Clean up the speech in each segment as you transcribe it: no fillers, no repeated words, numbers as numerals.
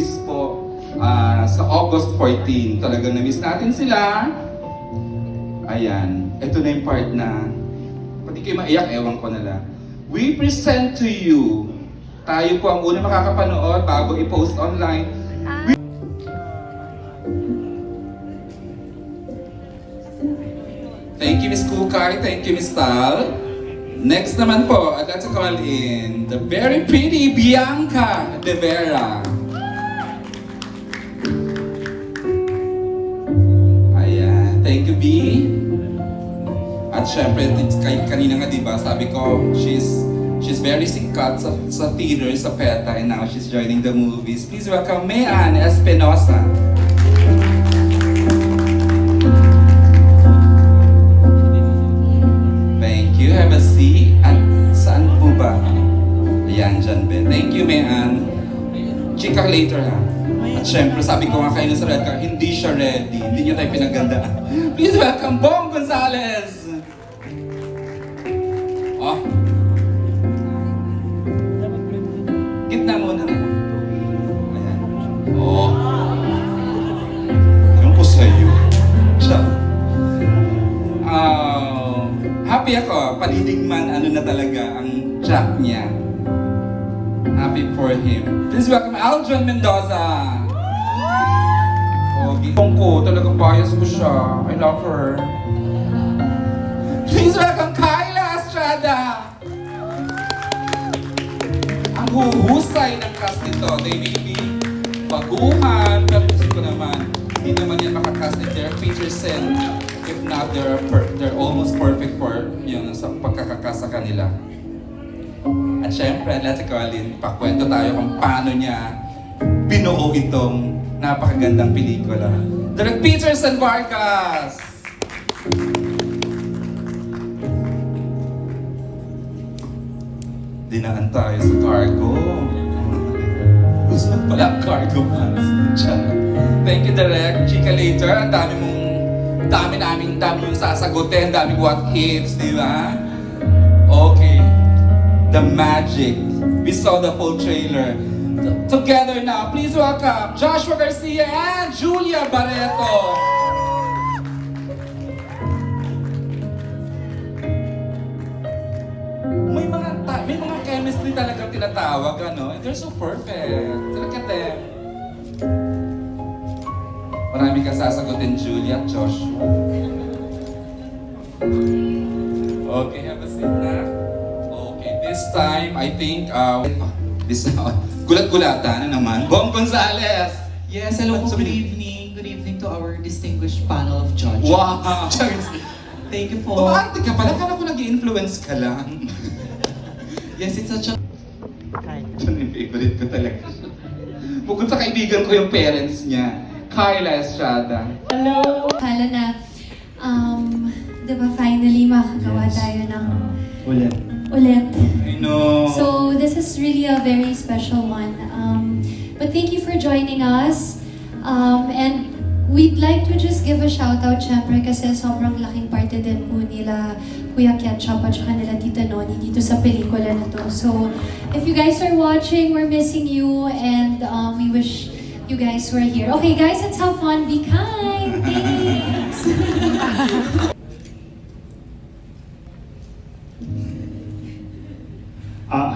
movies po sa August 14. Talagang na-miss natin sila. Ayan, ito na yung part na, pati kayo maiyak, ewan ko na lang. We present to you, tayo po ang unang makakapanood bago i-post online. Thank you, Miss Kukay. Thank you, Miss Tal. Next naman po, I'd like to call in the very pretty Bianca De Vera. Ayan. Thank you, B. At syempre, kanina nga diba, sabi ko, she's very sikat sa theater, sa PETA, and now she's joining the movies. Please welcome Mayan Espinosa. Have a seat. At saan po ba? Ayan, dyan, Ben. Thank you, Mayan. Chika later, ha? At syempre, sabi ko nga kayo na sa red car, hindi siya ready. Hindi niya tayo pinagandaan. Please welcome Bong Gonzalez! Oh. Gitna muna. Ayan. Oh. Yung ko sa'yo. Siya. Happy ako, panidigman ano na talaga ang track niya. Happy for him. Please welcome Aljon Mendoza. Pogi ko, talagang bias ko siya. I love her. Please welcome Kyla Estrada. Ang huhusay ng cast nito. They may be baguhan, pero gusto ko naman, hindi naman yan makakast ni Derek Peterson. If not, they're almost perfect for yun sa pagkakakasa kanila. At syempre, let's call in, pakwento tayo kung paano niya binuo itong napakagandang pelikula. Derek Peterson Vargas! Dinaan tayo sa cargo. Gusto pala cargo pants. Thank you, Derek. Chika later. Ang dami yung sasagutin, daming what ifs, di ba? Okay. The magic. We saw the full trailer. Together now, please welcome Joshua Garcia and Julia Barreto. May mga chemistry talagang tinatawag, ano? And they're so perfect. Look at them. Marami kang sasagutin, Julia at Joshua. Okay, have a seat na. Okay, this time, I think, gulat-gulatan na naman. Bong Gonzalez! Yes, hello po, good evening. Good evening to our distinguished panel of judges. Wow! Thank you po. Umarte ka pala, kala ko nag-i-influence ka lang. Yes, it's such a... Ito na yung favorite ko talaga. Bukod sa kaibigan ko yung parents niya. Kyla Estrada. Hello! Kala na, diba finally makagawa tayo ng ulit. I know. So this is really a very special one. But thank you for joining us. And we'd like to just give a shout out syempre kasi sobrang laking parte din po nila Kuya Ketchup at saka nila Tita Noni dito sa pelikula na to. So if you guys are watching, we're missing you and we wish you guys were here. Okay guys, let's have fun. Be kind. Thanks.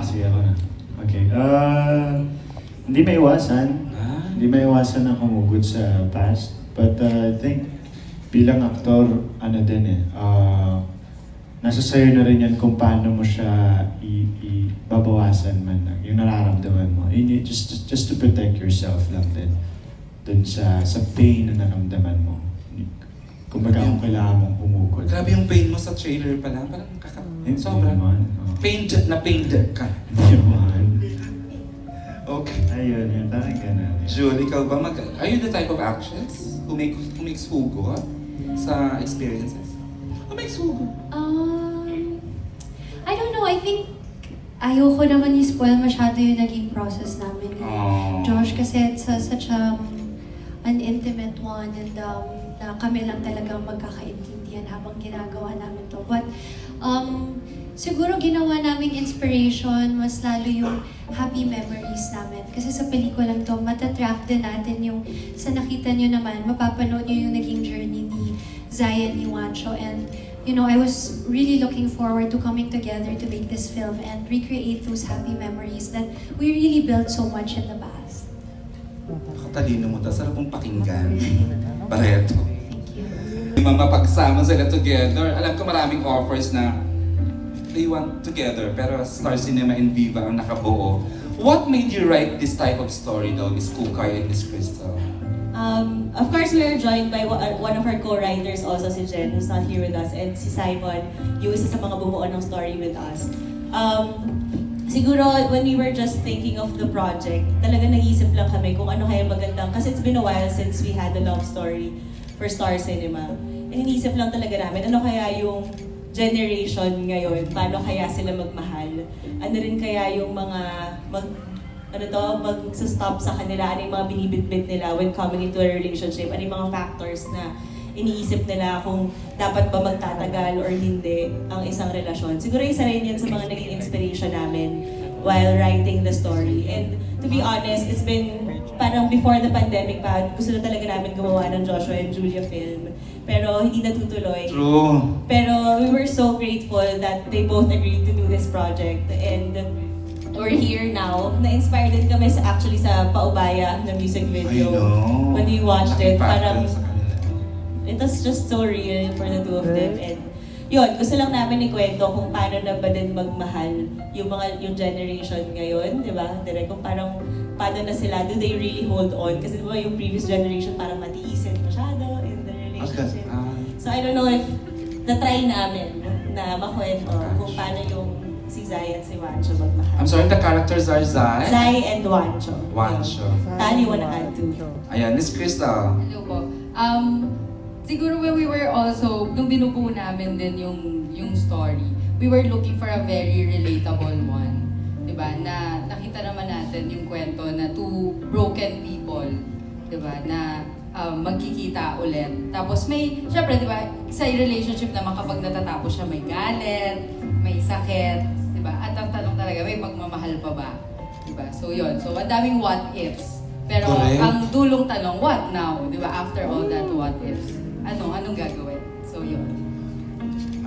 Sige ako na. Okay. Hindi maiwasan. Hindi maiwasan na humugod sa past. But I think bilang aktor, ano din nasa sayo na rin yan kung paano mo siya babawasan man lang, yung nararamdaman mo. Just to protect yourself lang din dun sa pain na naramdaman mo. Kumbaga kung kailangan mong humugod. Grabe yung pain mo sa trailer pala. Parang sobrang pained ka. Okay. Ayun, yun. Parang ganun. Julie, ikaw ba are you the type of actress who makes hugot sa experiences? Who makes hugot? I don't know, I think ayoko naman i-spoil masyado yung naging process namin ni Josh kasi it's such an intimate one and na kami lang talagang magkakaintindihan habang ginagawa namin to. But siguro ginawa naming inspiration mas lalo yung happy memories namin. Kasi sa pelikulang to, matatrack din natin yung sa nakita nyo naman, mapapanood nyo yung naging journey ni Zai and ni Wancho. And you know, I was really looking forward to coming together to make this film and recreate those happy memories that we really built so much in the past. Katalino mo ta, sarap mong pakinggan. Pareto. Thank you. Mapagsama sila together. Alam ko maraming offers na they want together, pero Star Cinema and Viva ang nakabuo. What made you write this type of story though, Miss Kukay and Miss Crystal? Of course, we are joined by one of our co-writers also, si Jen, who's not here with us, and si Simon, yung isa sa mga bumuo ng story with us. Siguro, when we were just thinking of the project, talaga nag-iisip lang kami kung ano kaya magandang, kasi it's been a while since we had a love story for Star Cinema. And iniisip lang talaga namin, ano kaya yung generation ngayon, paano kaya sila magmahal? Ano rin kaya yung mga mag-stop sa kanila, ano yung mga binibitbit nila when coming into a relationship, ano yung mga factors na iniisip nila kung dapat ba magtatagal or hindi ang isang relasyon. Siguro isa rin yan sa mga naging inspiration namin while writing the story. And to be honest, it's been parang before the pandemic pa, gusto na talaga namin gumawa ng Joshua and Julia film. Pero hindi natutuloy. True. Pero we were so grateful that they both agreed to do this project. And we're here now. Na-inspired din kami actually sa Paubaya na music video. I know. When we watched it, parang Sa kanila. it was just so real for the two of them. And yun, gusto lang namin ikwento kung paano na ba din magmahal yung generation ngayon, di ba? Direk, kung parang paano na sila, do they really hold on? Kasi di ba yung previous generation parang matiisin masyado in the relationship. So I don't know if na-try namin na makwento kung paano yung si Zai at si Wancho magmahal. I'm sorry, the characters are Zai? Zai and Wancho. Wancho. Tali, wanna add to? Ayan, Miss Crystal. Hello po. Siguro when we were also, nung binubuo namin din yung story, we were looking for a very relatable one. Diba? Na nakita naman natin yung kwento na two broken people, diba? Na magkikita ulit. Tapos may, syempre diba, sa relationship naman kapag natatapos siya, may galit, may sakit, diba? At ang tanong talaga, may pagmamahal pa ba? Diba? So yun, so ang daming what ifs. Pero Correct. ang dulong tanong, what now? Diba? After all that, what ifs? Anong gagawin? So, yun.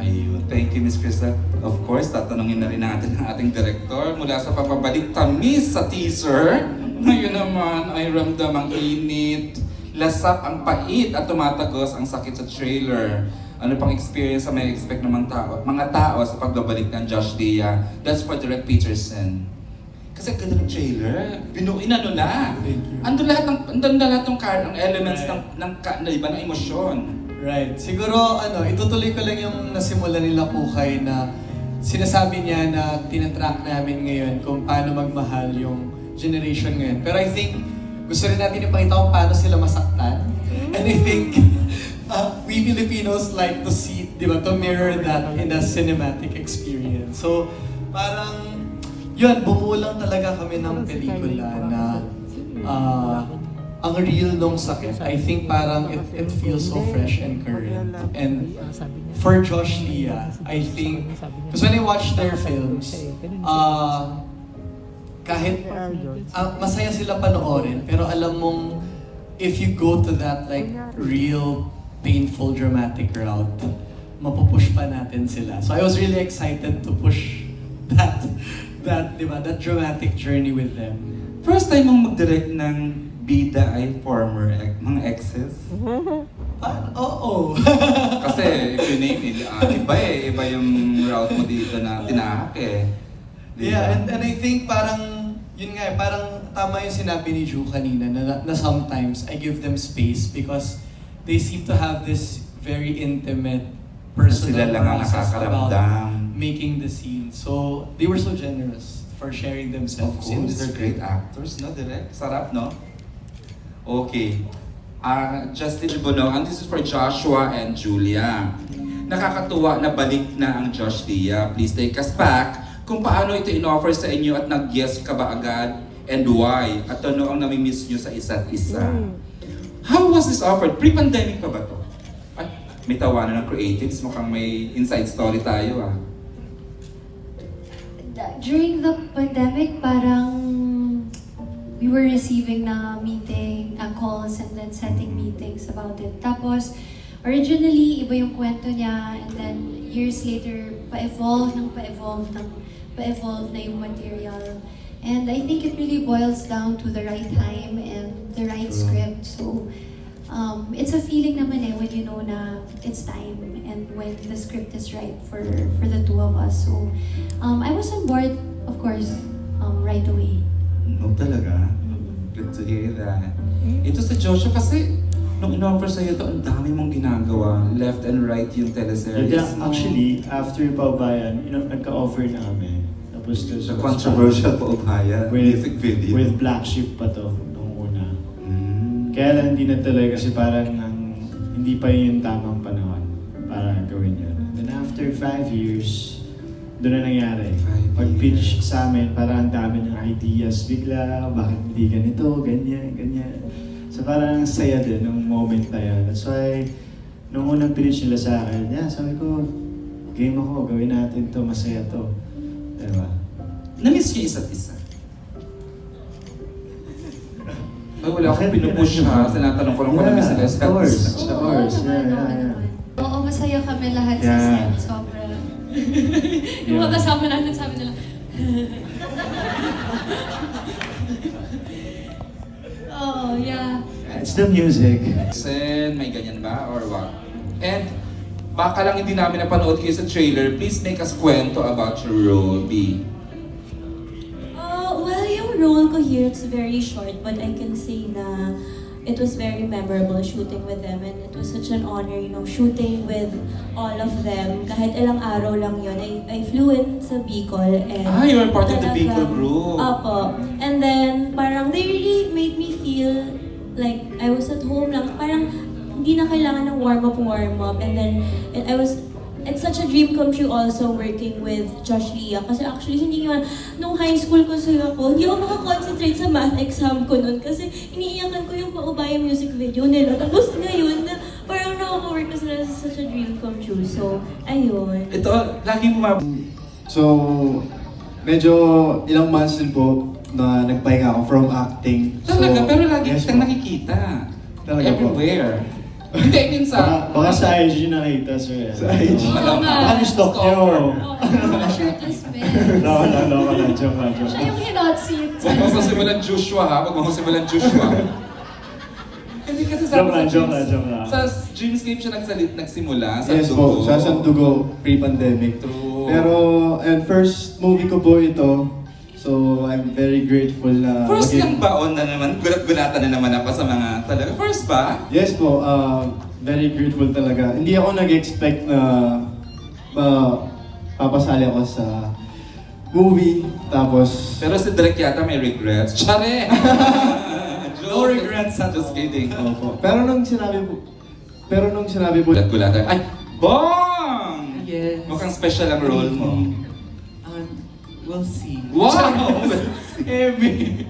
Ayun. Thank you, Miss Crystal. Of course, tatanungin na rin natin ang ating director mula sa papabalik tamis sa teaser. Ngayon naman ay ramdam ang init, lasap ang pait at tumatagos ang sakit sa trailer. Ano pang experience sa may expect ng mga tao sa pagbabalik ng Josh Dia? That's for Direk Peterson. Kasi ganda ng trailer, inano na. Andun lahat ng elements ng iba ng emosyon. Right. Siguro, itutuloy ko lang yung nasimula nila Kukay na sinasabi niya na tinatrack namin ngayon kung paano magmahal yung generation ngayon. Pero I think, gusto rin natin ipakita kung paano sila masaktan. And I think, we Filipinos like to see, di ba, to mirror that in a cinematic experience. So, parang, yun, bumuo lang talaga kami ng pelikula na ang real nung sakit. I think parang it feels so fresh and current. And for Josh Lia, I think, because when I watch their films, kahit masaya sila panoorin, pero alam mong if you go to that like real painful dramatic route, mapupush pa natin sila. So I was really excited to push that dramatic journey with them. First time mong mag-direct ng bida ay former mga exes? Oo. Kasi if you name it, iba yung route mo dito na tinahak eh. Diba? Yeah, and I think parang, yun nga, parang tama yung sinabi ni Ju kanina na sometimes I give them space because they seem to have this very intimate, personal Sila lang ang process about nakakaramdam. making the scene. So, they were so generous for sharing Of themselves. course, they're great actors, no? Direct. Sarap, no? Okay. Justin Bono, and this is for Joshua and Julia. Nakakatuwa na balik na ang Josh Dia. Please take us back kung paano ito in-offer sa inyo at nag-yes ka ba agad and why? At ano ang nami-miss nyo sa isa't isa? How was this offered? Pre-pandemic pa ba to? Ay, may tawanan ng creatives. Mukhang may inside story tayo ah. during the pandemic, parang we were receiving na calls and then setting meetings about it. Tapos, originally, iba yung kwento niya, and then years later, pa-evolve na yung material. And I think it really boils down to the right time and the right script. So, it's a feeling naman when you know na it's time and when the script is right for the two of us. So, I was on board, of course, right away. No, talaga? Good to hear that. Ito sa Joshua kasi, nung in-offer sa'yo ito, ang dami mong ginagawa. Left and right yung teleseries mo. Actually, after Paubayan, nagka-offer na kami. Tapos The controversial Paubaya music video. With Black Sheep pa to, nung una. Kaya lang hindi natuloy kasi parang hindi pa yun yung tamang panahon para gawin yun. Then after 5 years, doon na nangyari. 5 Pag-pitch years. sa amin, parang ang dami ng ideas bigla, bakit hindi ganito, ganyan. So parang ang saya din ng moment na yun. That's why, nung unang pitch nila sa akin, sabi ko, game ako, gawin natin to, masaya to. Diba? Na-miss niyo isa't isa? Ay, wala akong pinupush ha. Tinatanong ko lang kung na-miss nila isa't Of course. isa. Of course. Oo, masaya kami lahat sa Yeah. set. Sobra. Yung mga kasama natin, sabi nila, oh, yeah. It's the music. Sen, may ganyan ba? Or what? And, baka lang hindi namin napanood kayo sa trailer, please make us kwento about your role, B. Well, yung role ko here, it's very short, but I can say na it was very memorable shooting with them, and it was such an honor, shooting with all of them. Kahit ilang araw lang yun, I flew in sa Bicol, and You were part of the talagang- Bicol group. Opo. And then, parang they really made me feel like I was at home lang. Parang hindi na kailangan ng warm-up. And then, it's such a dream come true also working with Josh Lia. Kasi actually, hindi nga, nung high school ko hindi ako makakonsentrate sa math exam ko nun. Kasi iniiyakan ko yung Paubaya music video nila. Tapos ngayon, parang nakaka-work na sila sa such a dream come true. So, ayun. Ito, lagi mo So, medyo ilang months din po na nagpahinga ako from acting. Talaga, pero lagi yes kitang po. nakikita. Talaga po. Everywhere. Hindi, minsan. Baka sa IG nakita, sir. Sa IG. Oo nga. Baka ni-stalk nyo. Oo, shirtless man. Loko lang, joke lang. Siya yung hinot seat. Huwag mo sasimulan Joshua ha, huwag mo sasimulan Joshua. Hindi kasi sabi Joke lang. sa Dreamscape siya nagsimula, sa Yes Dugo. po, sa Sandugo, pre-pandemic. True. Pero, and first movie ko po ito. So, I'm very grateful na... First lang maging- baon na naman, gulat-gulatan na naman ako sa mga talaga. First ba? Yes po, very grateful talaga. Hindi ako nag-expect na papasali ako sa movie. Tapos, Pero si Direk yata may regrets. Tsare! No regrets at Just all. kidding. opo. Pero nung sinabi po, Gulat-gulatan. Ay! Bong! Yes. Mukhang special ang role mo. We'll see. Wow! Emi.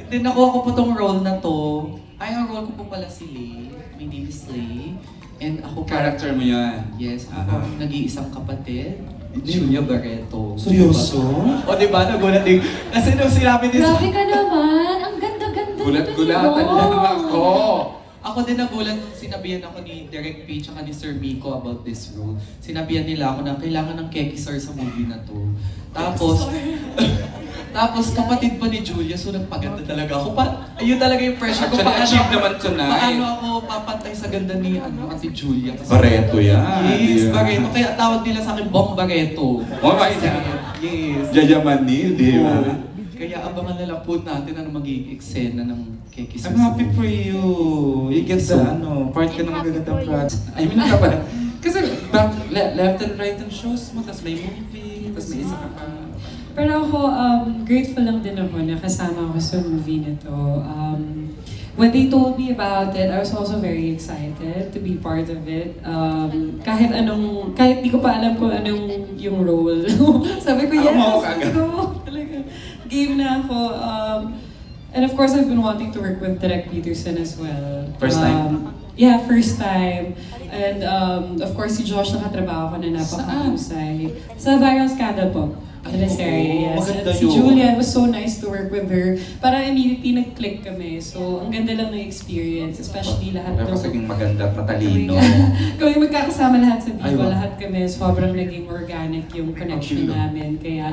Then nakuha ko po tong role na to. Ang role ko po pala si Lay. My name is Lay. And ako Character mo yan. Yes, ako Aha. ang nag-iisang kapatid. Julia Barreto. Seryoso? O diba, nagulat din. Kasi nung sinabi din sa... Grabe ka naman. Ang ganda-ganda Gulat-gulatan nito, lang Dong. ako. Ako din nagulat nung sinabihan ako ni Direk P tsaka ni Sir Miko about this role. Sinabihan nila ako na kailangan ng Keki Sir sa movie na to. Tapos kapatid pa ni Julia, so nagpaganda talaga ako. Ayun talaga yung pressure ko. Actually, achieve naman tonight. Paano ako papantay sa ganda ni Ate Julia? Kasi- Barreto yan. Yes, Yeah. Barreto. Kaya tawag nila sa akin, Bong Barreto. Oh my God. Yes. Jajamanil, di ba? Oo. Kaya abangan na lang po natin ano magiging eksena ng Keki Sir. I'm happy for you. You get the part ka ng magagandang project. I mean, ka pala. Kasi left and right ang shows mo, tapos may movie, tapos may isa ka pa. Pero ako, grateful lang din ako na kasama ako sa movie na to. When they told me about it, I was also very excited to be part of it. Kahit di ko pa alam kung anong yung role. Sabi ko, yes, Ako, kaagad. go. Talaga, game na ako. And of course, I've been wanting to work with Direk Peterson as well. First time? Yeah, first time. And of course, si Josh nakatrabaho ko na napakahusay. Sa Viral Scandal po. teleserye. Yes. maganda At si yun. Julia, it was so nice to work with her. Parang immediately nag-click kami. So, ang ganda lang ng experience, especially lahat Pero kasi yung maganda at matalino. Kami magkakasama lahat sa Ay, Viva, wow. lahat kami, sobrang naging organic yung connection Ang gulo. namin. Kaya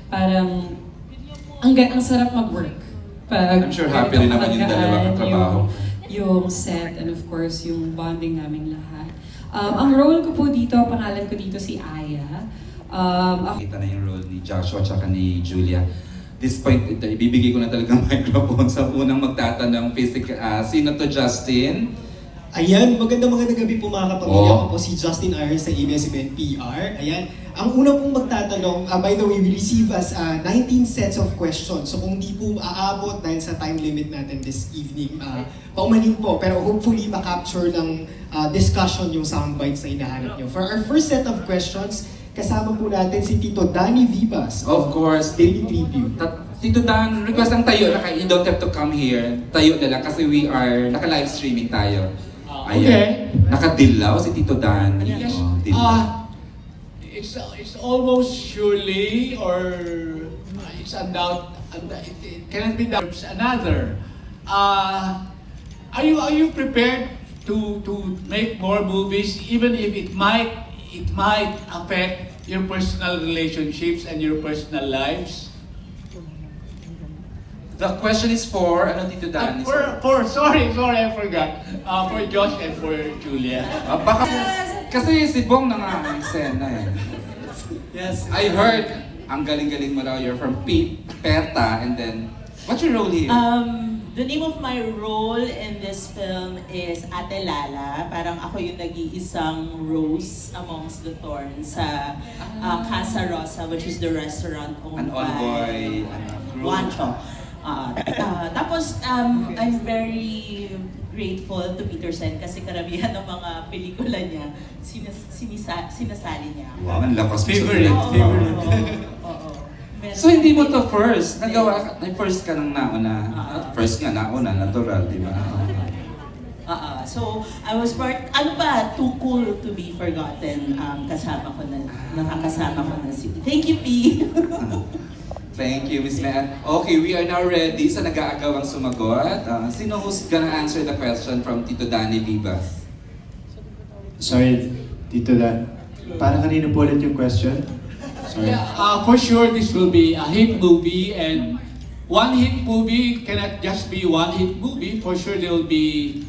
parang ang sarap mag-work. Pag I'm sure happy rin naman yung dalawa katrabaho. yung set and of course yung bonding namin lahat. Ang role ko po dito, pangalan ko dito si Aya. Ako Kita na yung role ni Joshua at ni Julia. This point, ibibigay ko na talaga ang microphone sa unang magtatanong sino to, Justin? Ayan, magandang gabi po mga kapamilya. Oh. Ako po si Justin Iron sa ABS-CBN PR. Ayan, ang una pong magtatanong, by the way, we receive as 19 sets of questions. So kung di po aabot dahil sa time limit natin this evening, paumanin po. Pero hopefully makapture ng discussion yung soundbites na hinahanap nyo. For our first set of questions, kasama po natin si Tito Danny Vivas Of course. Daily Tribute. Tito Dan, request ang tayo. You don't have to come here. Tayo na lang kasi naka-live streaming tayo. Okay. Nakadilaw si Tito Dan. Yes. Oh, dilaw. It's almost surely, or it's undoubted, it cannot be done. It's another. Are you prepared to make more movies, even if it might affect your personal relationships and your personal lives? The question is for, Tito Dan? Sorry, I forgot. For Josh and for Julia. Baka, kasi si Bong nangangisena eh. Yes. I heard, ang galing-galing mo daw, you're from PETA, and then, what's your role here? The name of my role in this film is Ate Lala. Parang ako yung nag-iisang rose amongst the thorns sa Casa Rosa, which is the restaurant An owned envoy, by Juancho. Tapos, I'm very grateful to Peterson kasi karamihan ng mga pelikula niya, sinasali niya. Wow, ang lakas mo sa Favorite. Oo. So hindi mo to first? First ka nang nauna? First nga, nauna, natural, di ba? So, I was Too Cool to Be Forgotten, nakakasama ko na si... Thank you, P! Thank you, Miss Matt. Okay, we are now ready sa nag-aagawang sumagot. Sino who's gonna answer the question from Tito Danny Vivas? Sorry, Tito Dan. Parang kanino po ulit yung question? Sorry. Yeah, for sure this will be a hit movie, and one hit movie cannot just be one hit movie. For sure there will be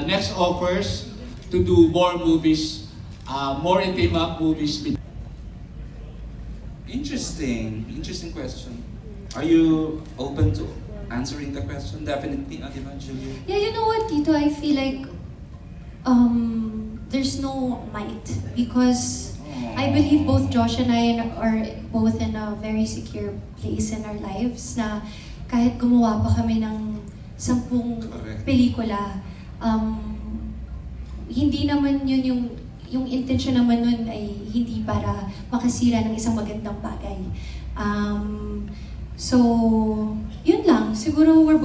next offers to do more movies, more intimate movies. Interesting question. Are you open to answering the question? Definitely, di ba, Julia? Yeah, you know what, Tito? I feel like there's no might because I believe both Josh and I are both in a very secure place in our lives na kahit gumawa pa kami ng 10 Correct. pelikula, hindi naman yun yung intention naman nun ay hindi para makasira ng isang magandang bagay. So, yun lang. Siguro we're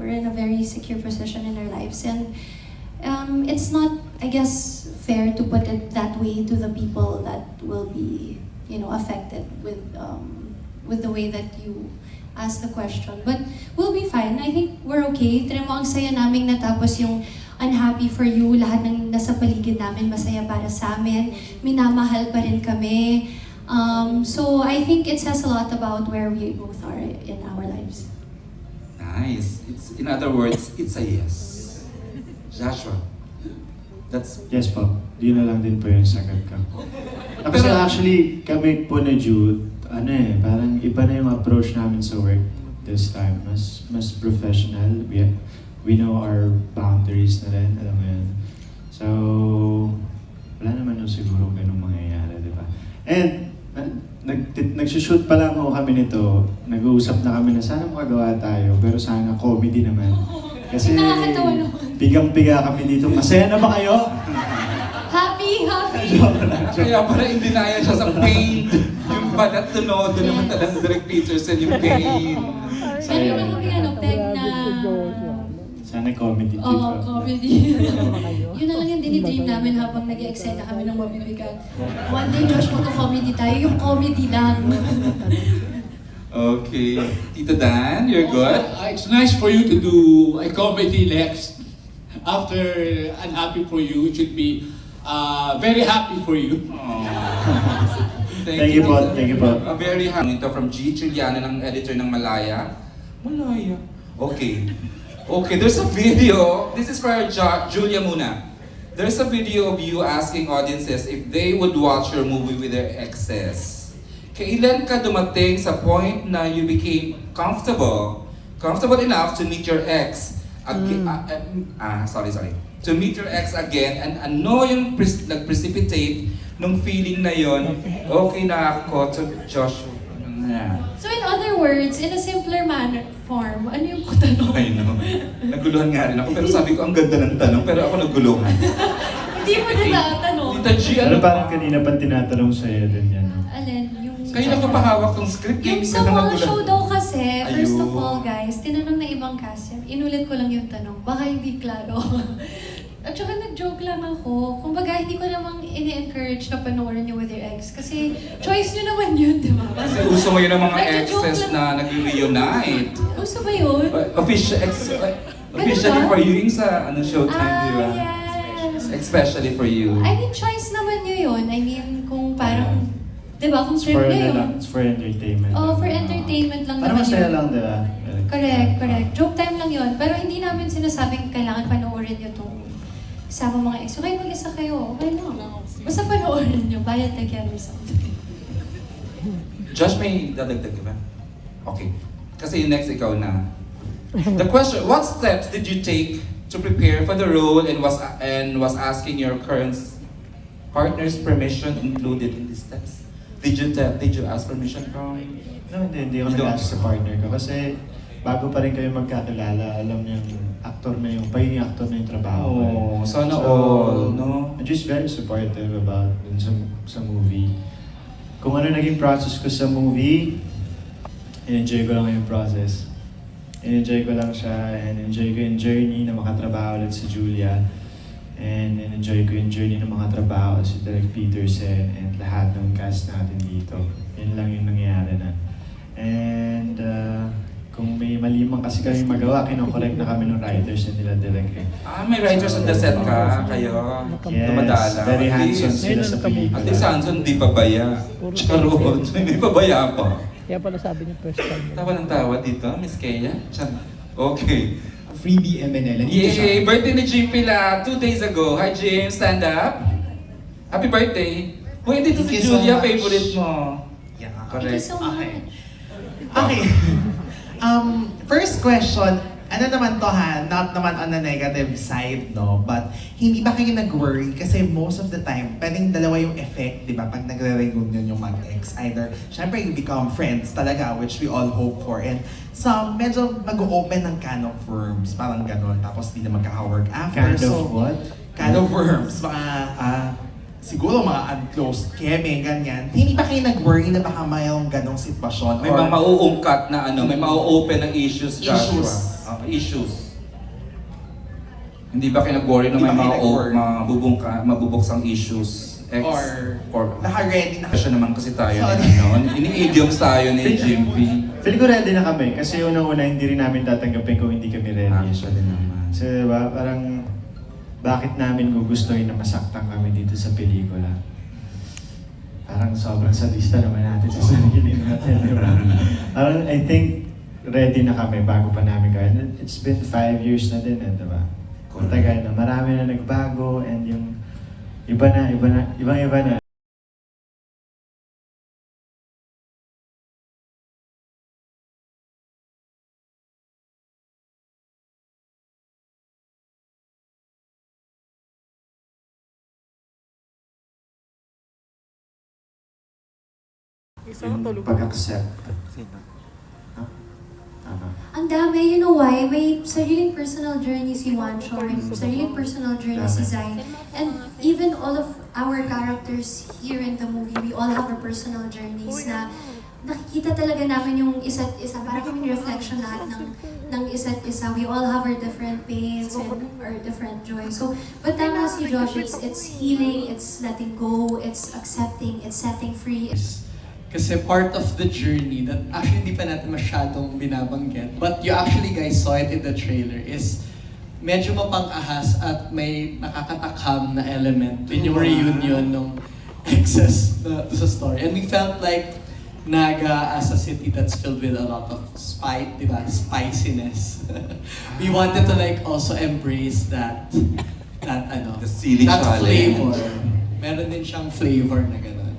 in a very secure position in our lives, and it's not, I guess, fair to put it that way to the people that will be, affected with the way that you ask the question. But we'll be fine. I think we're okay. Tignan mo, ang saya naming natapos yung Unhappy for You. Lahat ng nasa paligid namin masaya para sa amin. Minamahal pa rin kami. So I think it says a lot about where we both are in our lives. Nice. In other words, it's a yes. Joshua, that's... Yes po. Di na lang din po yung sagot ko. Kasi actually, kami po na Jude, parang iba na yung approach namin sa work this time. Mas professional. We know our boundaries na rin, alam mo yun. So, wala naman yung siguro ganung mangyayari, di ba? And, nagsushoot pa lang ako kami nito, nag-uusap na kami na sana makagawa tayo, pero sana comedy naman. Kasi, Nakakatawa naman. pigang-piga kami dito. Masaya na ba kayo? Happy! Kaya para hindi na siya sa pain. Yung balat tunog, doon naman talagang Direk Peterson yung pain. Meron naman kami peg na... Sa Sana comedy trip. Oo, comedy. Yun na lang yung dinidream namin habang nag-i-excite kami ng mabibigat. One day, Josh, magka-comedy tayo. Yung comedy lang. Okay. Tito Dan, you're good? It's nice for you to do a comedy next. After Unhappy For You, it should be very happy for you. Thank you po, thank you po. Very happy. Ito from G. Juliana, ng editor ng Malaya. Malaya. Okay. Okay, there's a video. This is for Julia muna. There's a video of you asking audiences if they would watch your movie with their exes. Kailan ka dumating sa point na you became comfortable enough to meet your ex again? To meet your ex again, and ano yung nag-precipitate nung feeling na yon? Okay na ako to Joshua. So in other words, in a simpler form, ano yung tanong? I know. Naguluhan nga rin ako, pero sabi ko ang ganda ng tanong, pero ako naguluhan. Hindi mo na natanong. Tita G, Pero ano parang pa? kanina pa tinatanong sa'yo din yan. No? Alin, yung... Kayo na pahawak ng script, Yung games sa na mall nagulan. show daw kasi, first of Ayun. all guys, tinanong na ibang cast yan. Inulit ko lang yung tanong. Baka hindi klaro. At saka nag-joke lang ako. Kumbaga, hindi ko namang ini-encourage na panoorin niyo with your ex. Kasi choice niyo naman yun, di ba? Kasi uso ngayon ng mga Nagjo-joke exes lang. na nag-reunite. Uso ba yun? Officially ba? for you yung sa showtime, di ba? Yes. Especially for you. I mean, choice naman niyo yun. I mean, kung parang, di ba, kung It's trip for, niyo yun. it's for entertainment. Oh, for entertainment lang Para naman masaya yun. lang, di ba? Correct. Joke time lang yun. Pero hindi namin sinasabing kailangan panoorin nyo itong isama mga ex. So, kahit mag-isa kayo, okay lang. Basta panoorin nyo, bayad together something. Josh, may dadagdag ka ba? Okay. Kasi next ikaw na. The question, what steps did you take to prepare for the role and was asking your current partner's permission included in these steps? Did you ask permission from? No, hindi ako You don't? nag-ask sa partner ko. Kasi bago pa rin kayo magkakilala, alam niyo yung actor na yung, pagiging actor na yung trabaho ko. Oh, sana all, no? I'm just very supportive about dun sa movie. Kung ano naging process ko sa movie, enjoy ko lang yung process. Enjoy ko lang siya, and enjoy ko yung journey na makatrabaho ulit si Julia. And enjoy ko yung journey na makatrabaho si Derek Peterson and lahat ng cast natin dito. Yun lang yung nangyayari na. And kung may mali man kasi kami magawa, kinokorek na kami ng writers na nila Derek. May writers on the set ka, kayo. Yes, Dumadala. very At hands-on least- sila sa pelikula. At least Hanson, di pabaya. Charot, may pabaya pa. Kaya pala sabi niya first time. Tawa ng tawa dito, Miss Kaya. Okay. Freebie MNL. Nandito siya. Yay! Birthday ni Jim Pila 2 days ago. Hi Jim, stand up. Happy birthday. Uy, dito si Thank you so Julia, much. favorite mo. Yeah. Thank you Correct. so much. Okay. First question, ano naman to ha, not naman on the negative side, no? But hindi ba kayo nag-worry? Kasi most of the time, pwedeng dalawa yung effect, di ba? Pag nagre-reunion yung mag-ex. Either, syempre, you become friends talaga, which we all hope for. And some, medyo mag-open ng can of worms, parang ganon. Tapos di na magkaka-work after. Kind of what? Can of worms. Mga, siguro mga unclosed keme, ganyan. Hindi ba kayo nag-worry na baka mayroong ganong sitwasyon? May mga mauungkat na may mau-open ng issues, Joshua. Issues. Issues. Hindi ba kayo nag-worry na Hindi may ba kayo nag-worry? mabubuksang issues? Or naka-ready na. Kasi naman kasi tayo Sorry. ini-idioms tayo ni Jim P. Feel ko ready na kami kasi unang-una hindi rin namin tatanggapin kung hindi kami ready. Actually naman. So diba, parang bakit namin gugustuhin na masaktan kami dito sa pelikula? Parang sobrang sadista naman natin sa sarili natin, di ba? Parang I think ready na kami bago pa namin gawin. It's been 5 years na din, di ba? Matagal na. Marami na nagbago and yung ibang-iba na. Yung pag-accept. Ang dami, you know why? May sariling personal journey si Juancho, may sariling personal journey si Zai. And even all of our characters here in the movie, we all have our personal journeys na nakikita talaga namin yung isa't isa. Parang kaming reflection lahat ng isa't isa. We all have our different pains and our different joys. So, but tama si Josh, it's healing, it's letting go, it's accepting, it's setting free. Kasi part of the journey that actually hindi pa natin masyadong binabanggit, but you actually guys saw it in the trailer, is medyo mapang-ahas at may nakakatakam na element in yung reunion ng exes sa story. And we felt like Naga as a city that's filled with a lot of spite, diba? Spiciness. We wanted to like also embrace that The silly that challenge. flavor. Meron din siyang flavor na gano'n.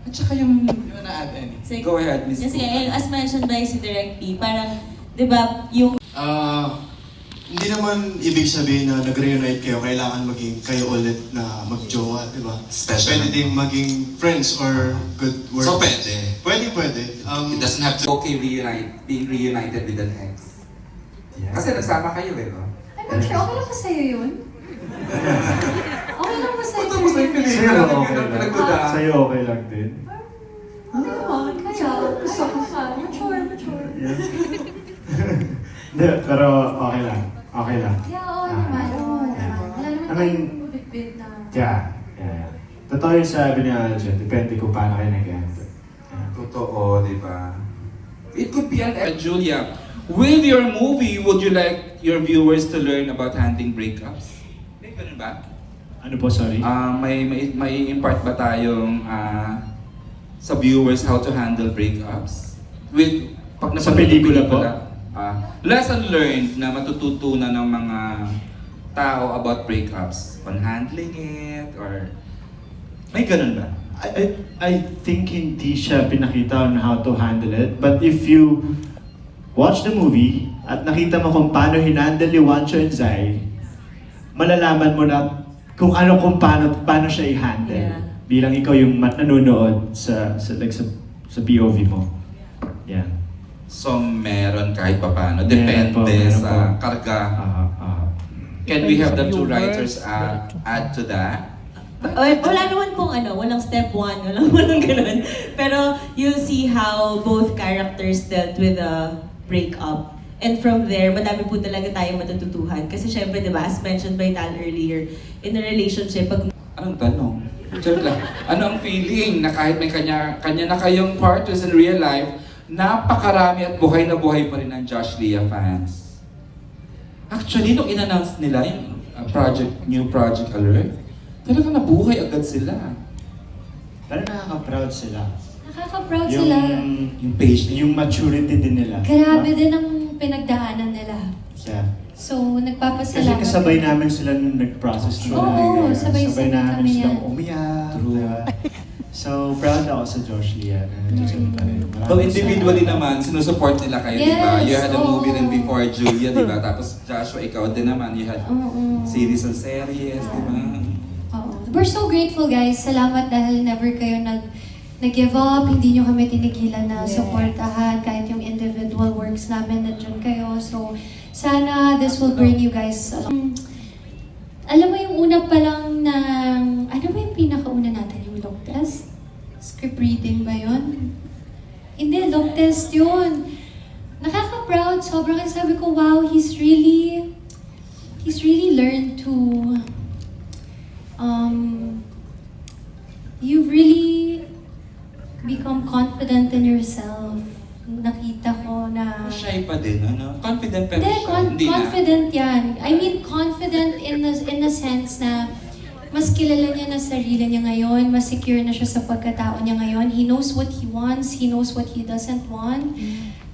At saka yung, you wanna add any? Go ahead, Miss Kasi Cooper. as mentioned by si Direk P, parang, di ba, yung Hindi naman ibig sabihin na nag-reunite kayo, kailangan maging kayo ulit na mag-jowa, di ba? Special. Pwede din maging friends or good work. So, pwede. Pwede. It doesn't have to okay being reunited with an ex. Yes. Kasi nagsama kayo eh, no? I'm not sure, okay lang ba sa'yo yun? Okay lang ba sa'yo Punta mo sa yun? Pilipinas. Sa'yo okay lang. Pinagdudahan. Sa'yo okay lang din. Okay naman, kaya gusto ko ka. Mature. Hindi, pero okay lang. Okay lang. Yeah, oo naman. Wala naman I mean, tayong bit na. Yeah. Totoo yung sabi ni Aljan, depende kung paano kayo nag-handle. Totoo, di ba? It could be an Julia, with your movie, would you like your viewers to learn about handling breakups? May ganun ba? Ano po, sorry? May impart ba tayong sa viewers how to handle breakups? With, pag Sa pelikula po? Lesson learned na matututunan ng mga tao about breakups. On handling it, or may ganun ba? I think hindi siya pinakita on how to handle it. But if you watch the movie at nakita mo kung paano hinandle ni Wancho and Zai, malalaman mo na kung paano siya i-handle. Yeah. Bilang ikaw yung nanonood sa POV mo. Yeah. So meron kahit pa paano. Meron po, Depende meron sa po. karga. Can we have the two writers add to that? Wala naman pong walang step 1, walang ganun. Pero you'll see how both characters dealt with a breakup. And from there, madami po talaga tayong matututuhan. Kasi syempre, di ba, as mentioned by Tal earlier, in a relationship, pag Anong tanong? Joke lang. Ano ang feeling na kahit may kanya na kayong partners in real life, napakarami at buhay na buhay pa rin ng Josh Leah fans? Actually, nung in-announce nila yung new project alert, talaga nabuhay agad sila. Pero nakaka-proud sila. Nakaka-proud sila. Yung page Yung maturity din nila. Grabe din ang pinagdaanan nila. Yeah. So, Kasi nagpapasalamat. kasabay namin sila nung nag-process nung Oo, sabay namin kami silang yan. umiyak. True. Diba? So, proud ako sa Josh Leah na nandiyan pa rin. So individually naman, sinusuport nila kayo, di ba? Yes, You had a movie oo. rin before Julia, di ba? Tapos Joshua, ikaw din naman, you had series and series, di ba? Oo. We're so grateful, guys. Salamat dahil never kayo nag-give up. Hindi nyo kami tinigilan na supportahan. Kahit yung individual works namin, nandiyan kayo. So, sana this will bring you guys along. Alam mo yung una pa lang ng... Ano ba yung pinakauna natin? Yung look test? Script reading ba yun? Hindi, look test yun. Nakaka-proud. Sobrang sabi ko, wow, he's really learned to... you've really become confident in yourself. Nakita ko na... Shy pa din, ano? Confident pero Hindi, shy. confident yan. I mean, confident in the sense na mas kilala niya na sarili niya ngayon, mas secure na siya sa pagkatao niya ngayon. He knows what he wants, he knows what he doesn't want.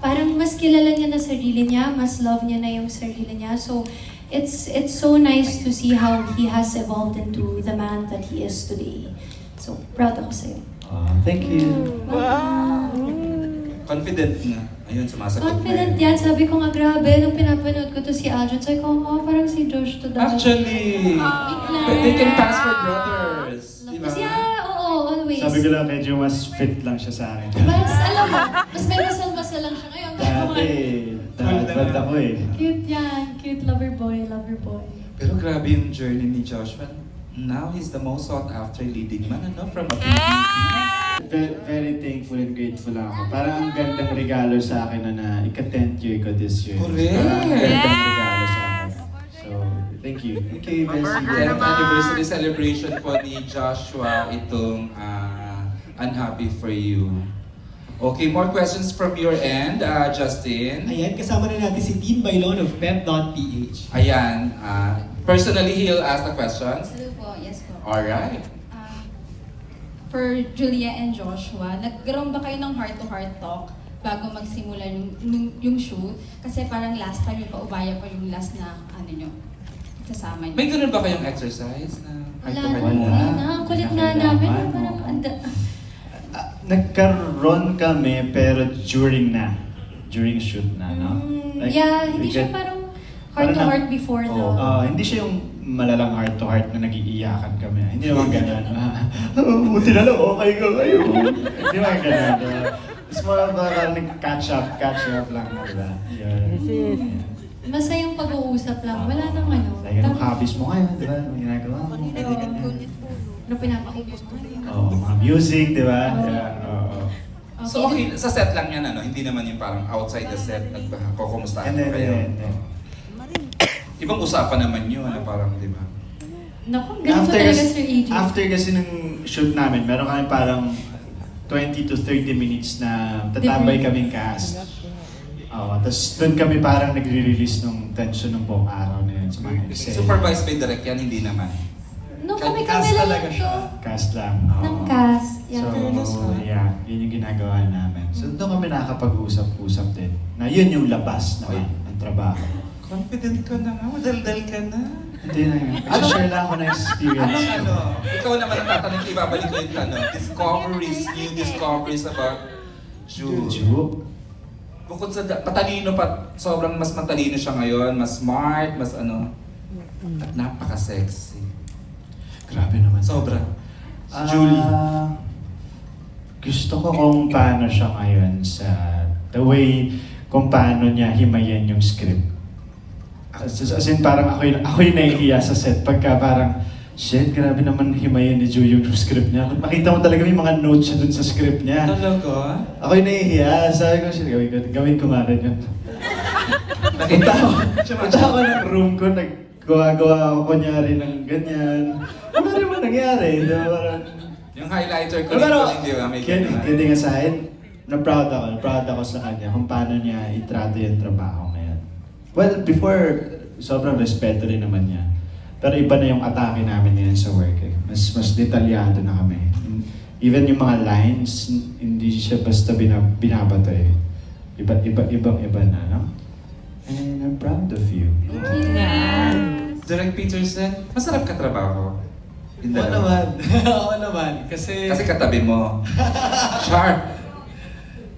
Parang mas kilala niya na sarili niya, mas love niya na yung sarili niya. So, it's so nice to see how he has evolved into the man that he is today. So, proud ako sa'yo. Thank you. Confident na. Ayun, sumasagot Confident na yan. Sabi ko nga, grabe, nung pinapanood ko to si Aljon, sabi ko, parang si Josh to daw. Actually, they can pass for brothers. Di ba? Yeah, oo, always. Sabi ko lang, medyo mas fit lang siya sa akin. Mas, alam mo, mas may masal-masal lang siya ngayon. Dati, ako eh. Cute yan. Cute lover boy. Pero grabe yung journey ni Joshua. Now he's the most sought after leading man, ano? From a PBB. Very thankful and grateful ako. Parang ang gandang regalo sa akin na ika-10th year ko this year. Correct. Parang ang gandang regalo sa akin. So, thank you. Okay, Bessie. 10th anniversary celebration po ni Joshua itong Unhappy For You. Okay, more questions from your end, Justin. Ayan, kasama na natin si Dean Bailon of Pep.ph. Ayan, personally, he'll ask the questions. Hello po, yes po. Alright. For Julia and Joshua, nagkaroon ba kayo ng heart-to-heart talk bago magsimula yung shoot? Kasi parang last time yung paubaya pa yung last na ano nyo, kasama nyo. May ganun ba kayong exercise na Wala heart-to-heart na, muna? na. Ang kulit nga namin. Parang Nagkaroon kami pero during shoot na, no? Like, yeah, hindi we siya get- parang heart-to-heart before though. Hindi siya yung malalang heart-to-heart na nag-iiyakan kami. Hindi naman ganun. Buti na lang, okay ka kayo. Hindi naman ganun. It's more of a catch up lang. Diba? Yeah. Masayang pag-uusap lang. Wala nang ano. Like, anong hobbies mo ngayon? Diba? Anong ginagawa mo? Ano pinapakita mo? Mga music, diba? Yeah, oo. So okay, sa set lang yan, ano? Hindi naman yung parang outside the set, nagkukumustahan And then, kayo. Ibang usapan naman yun, ano, parang, di ba? Naku, ganun pa talaga Sir AJ. After kasi nung shoot namin, meron kami parang 20 to 30 minutes na tatambay kaming cast. Tapos doon kami parang nagre-release ng tension ng buong araw na yun sa mga eksena. Supervised by direct yan, hindi naman. No, kami Cast lang talaga siya. to. Cast lang. Ng cast. Yeah. So, yeah, yun yung ginagawa namin. So doon kami nakakapag-usap-usap din. Na yun yung labas na ng trabaho. Confident ka na nga, madaldal ka na. Hindi na nga. Share lang ako ng experience. Ikaw naman ang tatanong, ibabalik ko yung tanong. New discoveries about Ju. Bukod sa matalino pa, sobrang mas matalino siya ngayon, mas smart, mas ano, at napaka-sexy. Grabe naman. Sobra. Julie. Gusto ko kung paano siya ngayon sa the way kung paano niya himayin yung script. As in parang ako yung nahihiya sa set pagka parang shit, grabe naman himayin ni Ju yung script niya. Makita mo talaga may mga notes siya dun sa script niya. Talaga? Ako yung nahihiya. Sabi ko, shit, gawin ko nga rin yun. Punta ako ng room ko, naggawa ako kunyari ng ganyan. Wala rin man nangyari. Diba? Parang, Yung highlighter ko pero, hindi ba? May hindi nga sa akin, na-proud ako sa kanya kung paano niya itrato yung trabaho ngayon. Well, before, sobrang respeto rin naman niya. Pero iba na yung atake namin ngayon sa work eh. Mas detalyado na kami. Even yung mga lines, hindi siya basta binabato eh. Ibang-iba na, no? And I'm proud of you. Direk Peterson, masarap ka trabaho. Oo naman. Oo naman. Kasi katabi mo. Sharp.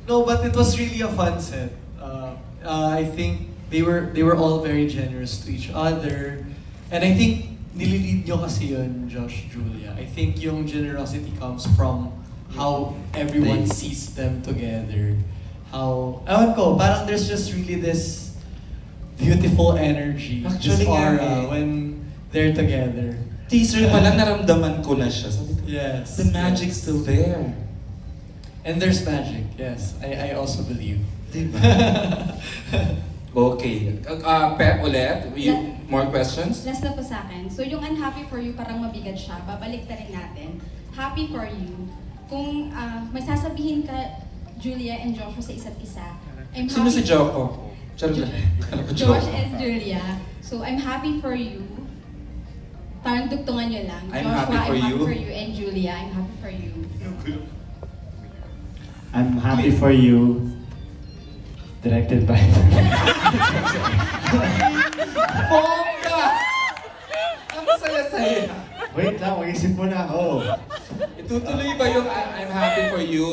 No, but it was really a fun set. I think they were all very generous to each other. And I think nililid nyo kasi yun, Josh, Julia. I think yung generosity comes from how everyone sees them together. Ewan ko, parang there's just really this beautiful energy, Actually, this aura nga eh. when they're together. Teaser pa lang naramdaman ko na siya. Sabi ko, Yes. the magic's still there. And there's magic, yes. I also believe. Diba? Okay. Pep ulit, more questions? Last na po sa akin. So yung unhappy for you, parang mabigat siya. Babalik na rin natin. Happy for you. Kung may sasabihin ka, Julia and Joshua sa isa't isa. I'm Sino happy- si Joko? Charot lang. Kala ko Josh Joko. and Julia. So I'm happy for you. Parang dugtungan nyo lang. I'm Joshua, happy for I'm you. happy for you. And Julia, I'm happy for you. I'm happy for you. Directed by... Bongga! Ang saya-saya. Wait lang, mag-isip muna ako. Itutuloy ba yung I'm happy for you?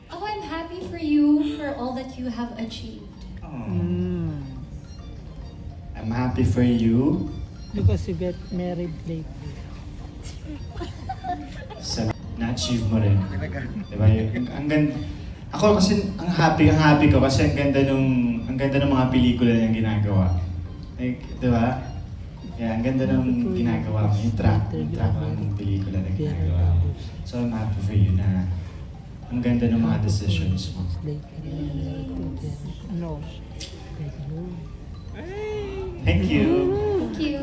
Oh, I'm happy for you for all that you have achieved. I'm happy for you Because you get married lately. sa na-achieve mo rin. Diba? Ang ganda. Ako kasi ang happy ko kasi ang ganda ng mga pelikula niyang ginagawa. Like, diba? Kaya ang ganda ng ginagawa mo, yung track ng pelikula na ginagawa mo. So I'm happy for you na ang ganda ng mga decisions mo. No. Thank you! Thank you.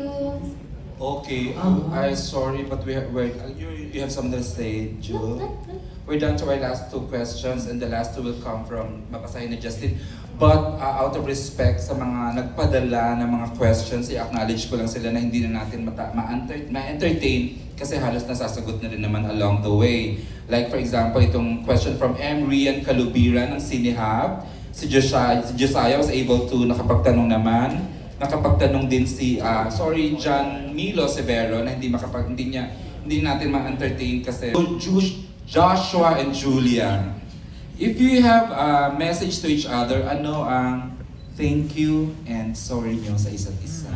Okay, I'm sorry, but you have something to say, Jewel? We're down to our last two questions, and the last two will come from mapasahin ni Justin. But out of respect sa mga nagpadala ng mga questions, i-acknowledge ko lang sila na hindi na natin ma-entertain kasi halos nasasagot na rin naman along the way. Like for example, itong question from M. Rian Calubiran ng Cinehub. Si Josiah was able to nakapagtanong naman. Nakapagtanong din si John Milo Severo na hindi natin ma-entertain kasi Joshua and Julia. If you have a message to each other, ano ang thank you and sorry nyo sa isa't isa?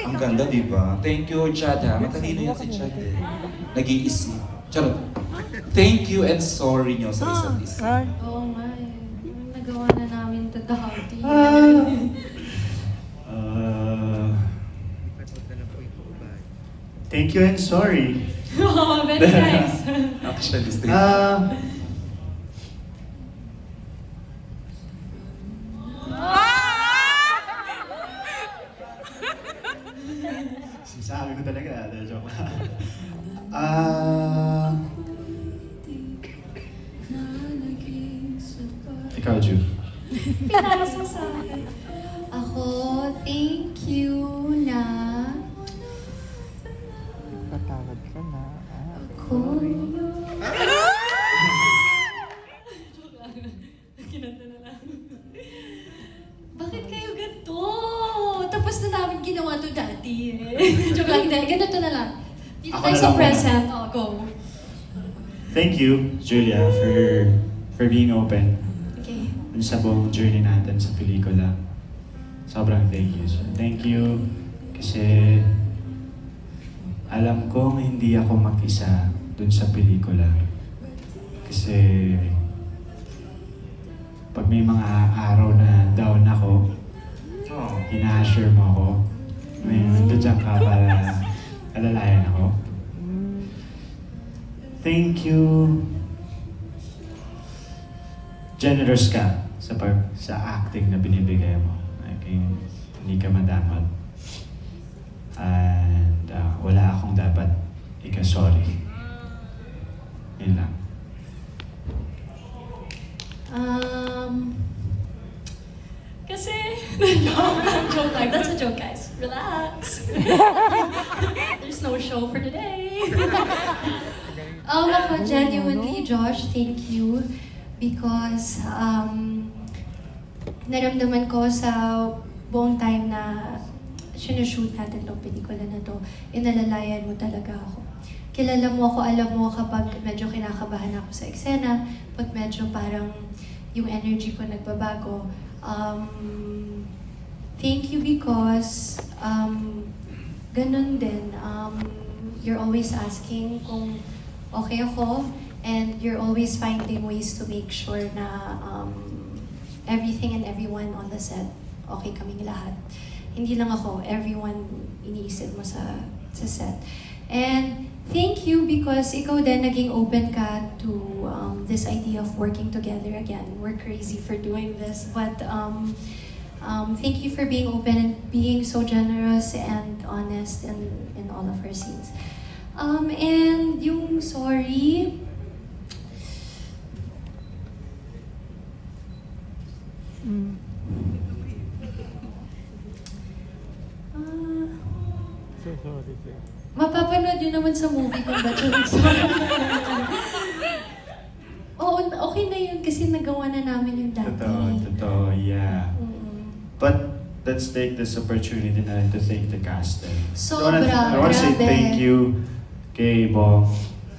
Ang ganda, di ba? Thank you, Chad, ha? Matalino yan si Chad, eh. Nag-iisip. Charot. Thank you and sorry nyo sa isa't isa. Oo nga eh. Nagawa na namin ito dati. Thank you and sorry. Oh, very nice. Actually, Sinasabi ko talaga, joke. Ikaw, Ju. Pinasa sa akin. Ako, thank you na Patawad ka na. ako. Kinanta na lang. Bakit kayo ganito? Tapos na namin ginawa to dati eh. Joke lang, hindi. Ganito na lang. Dito Ako tayo na sa lang. present. Oh, go. Thank you, Julia, for being open Okay. dun sa buong journey natin sa pelikula. Sobrang thank you. So, thank you kasi alam kong hindi ako mag-isa dun sa pelikula. Kasi pag may mga araw na down ako, ina-assure mo ako, may nandiyan ka para alalayan ako. Thank you. Generous ka sa acting na binibigay mo. Hindi ka madamot. And wala akong dapat ika-sorry. Yun lang. Kasi, joke lang. That's a joke, guys. Relax. There's no show for today. Ako, genuinely, Josh, thank you. Because, naramdaman ko sa buong time na sinushoot natin itong pelikula na to, inalalayan mo talaga ako. Kilala mo ako, alam mo kapag medyo kinakabahan ako sa eksena, pag medyo parang yung energy ko nagbabago. Thank you because ganun din. You're always asking kung okay ako, and you're always finding ways to make sure na everything and everyone on the set, okay kaming lahat. Hindi lang ako, everyone iniisip mo sa set. And thank you because ikaw din naging open ka to this idea of working together again. We're crazy for doing this, but thank you for being open and being so generous and honest in all of our scenes. And yung sorry, So sorry, sir. mapapanood yun naman sa movie kung ba't siya nagsorry. Oo, okay na yun kasi nagawa na namin yung dati. Totoo, yeah. But let's take this opportunity na to thank the cast. Sobra, I want to say grabe. thank you kay Bong,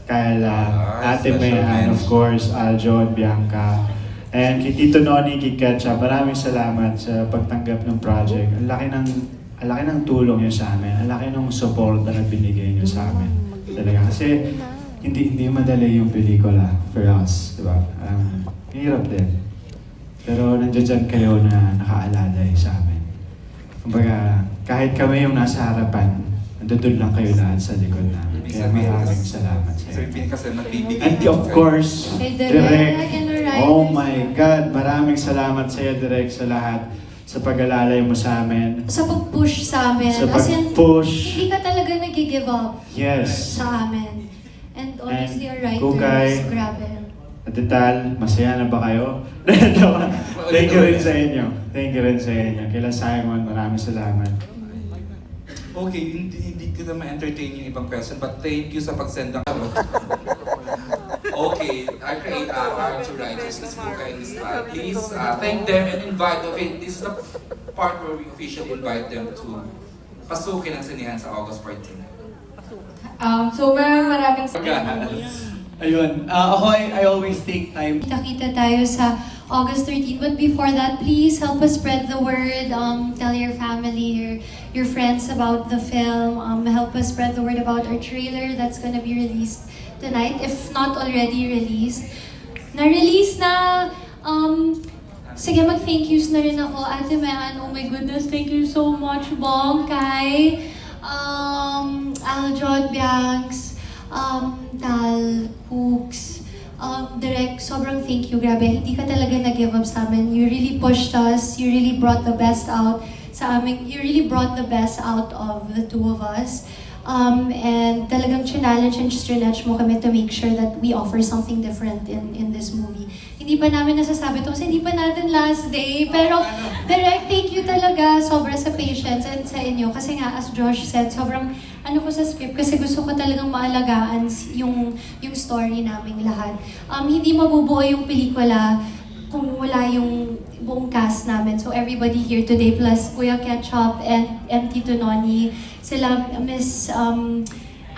Kayla, Ate May, and of course, Aljo and Bianca. And kay Tito Noni, kay Ketcha, maraming salamat sa pagtanggap ng project. Ang laki ng tulong yun sa amin. Ang laki ng support na binigay nyo sa amin. Talaga. Kasi hindi madali yung pelikula for us. Diba? Hirap din. Pero nandiyan kayo na nakaalalay sa amin. Kumbaga, kahit kami yung nasa harapan, nandun lang kayo lahat sa likod namin. Kaya maraming salamat sa inyo. Kasi nagbibigay. And of course, Kay Direk, and Orion. oh my God, maraming salamat sa iyo, Direk, sa lahat, sa pag-alalay mo sa amin, Sa pag-push sa amin. sa As in, pag-push. hindi ka talaga nag-give up Yes. sa amin. And honestly, our writers, Kukay. grabe. At Detal, masaya na ba kayo? Thank you rin sa inyo. Thank you rin sa inyo. Kila Simon, maraming salamat. Okay, hindi ko na ma-entertain yung ibang question, but thank you sa pag-send ng Okay, I create our two writers, Ms. Buka and Ms. Val. Please thank them and invite, okay, this is the part where we officially invite them to pasukin ang sinihan sa August 14. So maraming Ayun, ako I always take time. Kita-kita tayo sa August 13. But before that, please help us spread the word. Tell your family, your friends about the film. Help us spread the word about our trailer that's gonna be released tonight, if not already released. Na-release na. Sige, mag-thank yous na rin ako. Ate Mehan, oh my goodness, thank you so much, Bong, Kai, Aljon, Biangs, Tal, Hooks, Direk, sobrang thank you, grabe. Hindi ka talaga nag-give up sa amin. You really pushed us. You really brought the best out sa amin. You really brought the best out of the two of us. And talagang challenge and stretch mo kami to make sure that we offer something different in this movie. Hindi pa namin nasasabi to kasi hindi pa natin last day. Pero Direk, thank you talaga sobra sa patience and sa inyo. Kasi nga, as Josh said, sobrang ano ko sa script kasi gusto ko talagang maalagaan yung story naming lahat. Hindi mabubuo yung pelikula kung wala yung buong cast namin. So everybody here today, plus Kuya Ketchup and Tito Noni, sila Miss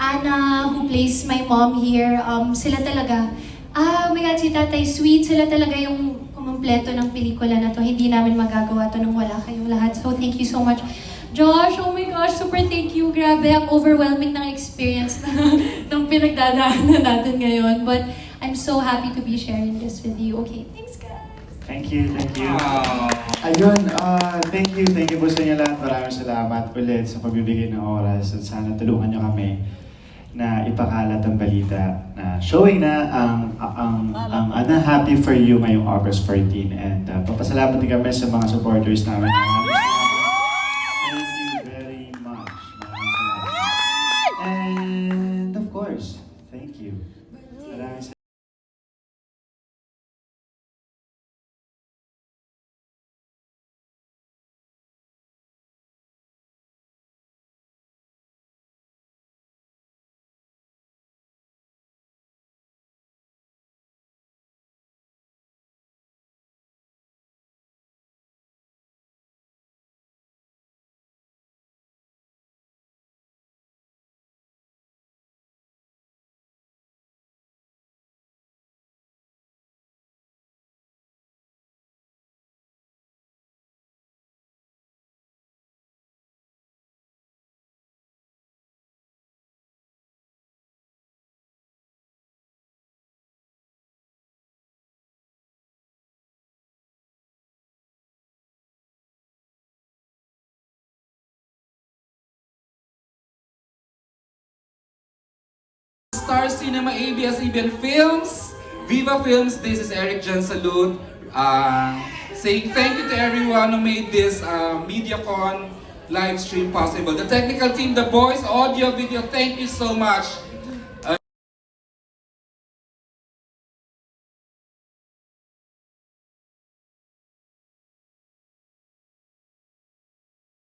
Anna, who plays my mom here, sila talaga, my God, si Tatay Sweet, sila talaga yung kumpleto ng pelikula na to. Hindi namin magagawa to nung wala kayong lahat. So thank you so much. Josh, oh my gosh, super thank you. Grabe, ang overwhelming ng experience ng pinagdadaanan natin ngayon. But I'm so happy to be sharing this with you. Okay, thanks guys. Thank you. Ayun, thank you po sa inyo lahat. Maraming salamat ulit sa pagbibigay ng oras at sana tulungan nyo kami na ipakalat ang balita na showing na ang Happy For You ngayong August 14. And papasalamat din kami sa mga supporters namin. Thank you very much. Maraming salamat. And of course, thank you. Maraming salamat. Star Cinema ABS-CBN Films, Viva Films, this is Eric Jan Salud. Saying thank you to everyone who made this MediaCon live stream possible. The technical team, the boys, audio, video, thank you so much.